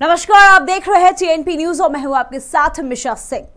नमस्कार, आप देख रहे हैं टीएनपी न्यूज और मैं हूं आपके साथ मिशा सिंह।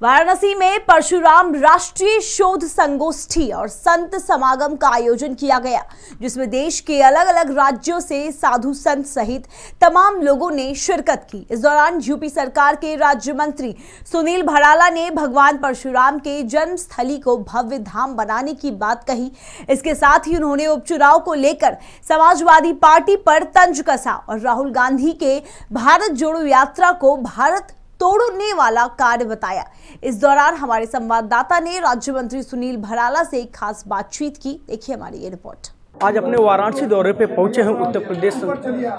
वाराणसी में परशुराम राष्ट्रीय शोध संगोष्ठी और संत समागम का आयोजन किया गया, जिसमें देश के अलग अलग राज्यों से साधु संत सहित तमाम लोगों ने शिरकत की। इस दौरान यूपी सरकार के राज्य मंत्री सुनील भराला ने भगवान परशुराम के जन्म स्थली को भव्य धाम बनाने की बात कही। इसके साथ ही उन्होंने उपचुनाव को लेकर समाजवादी पार्टी पर तंज कसा और राहुल गांधी के भारत जोड़ो यात्रा को भारत तोड़ने वाला कार्य बताया। इस दौरान हमारे संवाददाता ने राज्य मंत्री सुनील भराला से खास बातचीत की। देखिए हमारी ये रिपोर्ट। आज अपने वाराणसी दौरे पे पहुंचे हैं उत्तर प्रदेश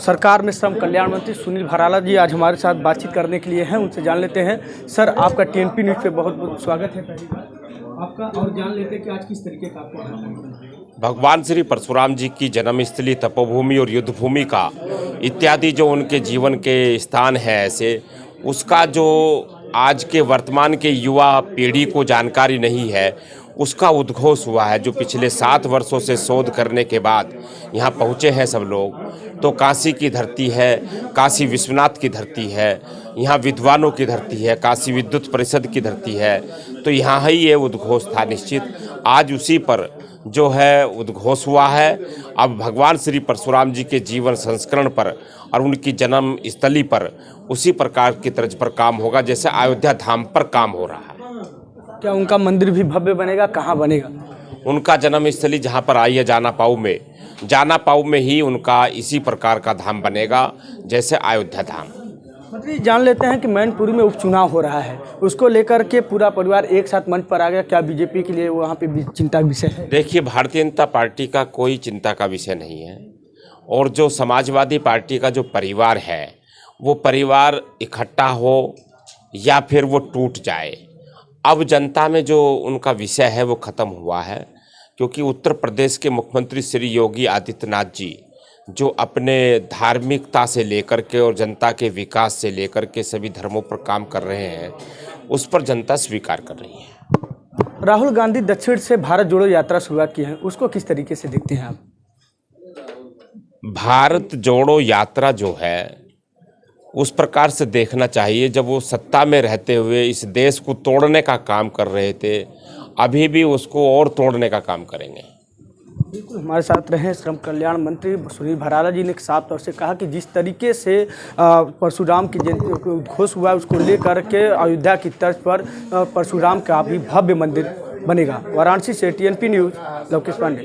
सरकार में श्रम कल्याण मंत्री सुनील भराला जी आज हमारे साथ बातचीत करने के लिए हैं। उनसे जान लेते हैं। सर, आपका टीएनपी न्यूज़ पे बहुत बहुत स्वागत है पहली बार आपका, और जान लेते हैं कि आज किस तरीके का आपको भगवान श्री परशुराम जी की जन्मस्थली, तपोभूमि और युद्ध भूमि का इत्यादि जो उनके जीवन के स्थान है, ऐसे उसका जो आज के वर्तमान के युवा पीढ़ी को जानकारी नहीं है, उसका उद्घोष हुआ है। जो पिछले 7 वर्षों से शोध करने के बाद यहाँ पहुँचे हैं सब लोग, तो काशी की धरती है, काशी विश्वनाथ की धरती है, यहाँ विद्वानों की धरती है, काशी विद्युत परिषद की धरती है, तो यहाँ ही ये उद्घोष था निश्चित। आज उसी पर जो है उद्घोष हुआ है। अब भगवान श्री परशुराम जी के जीवन संस्करण पर और उनकी जन्म स्थली पर उसी प्रकार की तर्ज पर काम होगा जैसे अयोध्या धाम पर काम हो रहा है। क्या उनका मंदिर भी भव्य बनेगा? कहाँ बनेगा? उनका जन्म स्थली जहाँ पर आई है जाना पाऊ में ही उनका इसी प्रकार का धाम बनेगा जैसे अयोध्या धाम। मंत्री, जान लेते हैं कि मैनपुरी में उपचुनाव हो रहा है, उसको लेकर के पूरा परिवार एक साथ मंच पर आ गया। क्या बीजेपी के लिए वहाँ पे चिंता का विषय है? देखिए, भारतीय जनता पार्टी का कोई चिंता का विषय नहीं है, और जो समाजवादी पार्टी का जो परिवार है, वो परिवार इकट्ठा हो या फिर वो टूट जाए, अब जनता में जो उनका विषय है वो ख़त्म हुआ है। क्योंकि उत्तर प्रदेश के मुख्यमंत्री श्री योगी आदित्यनाथ जी जो अपने धार्मिकता से लेकर के और जनता के विकास से लेकर के सभी धर्मों पर काम कर रहे हैं, उस पर जनता स्वीकार कर रही है। राहुल गांधी दक्षिण से भारत जोड़ो यात्रा शुरुआत की है, उसको किस तरीके से देखते हैं आप? भारत जोड़ो यात्रा जो है उस प्रकार से देखना चाहिए, जब वो सत्ता में रहते हुए इस देश को तोड़ने का काम कर रहे थे, अभी भी उसको और तोड़ने का काम करेंगे। बिल्कुल, हमारे साथ रहे श्रम कल्याण मंत्री सुनील भराला जी ने साफ तौर से कहा कि जिस तरीके से परशुराम की उद्घोष हुआ है, उसको लेकर के अयोध्या की तर्ज पर परशुराम का भी भव्य मंदिर बनेगा। वाराणसी से टीएनपी न्यूज़, लोकेश पांडे।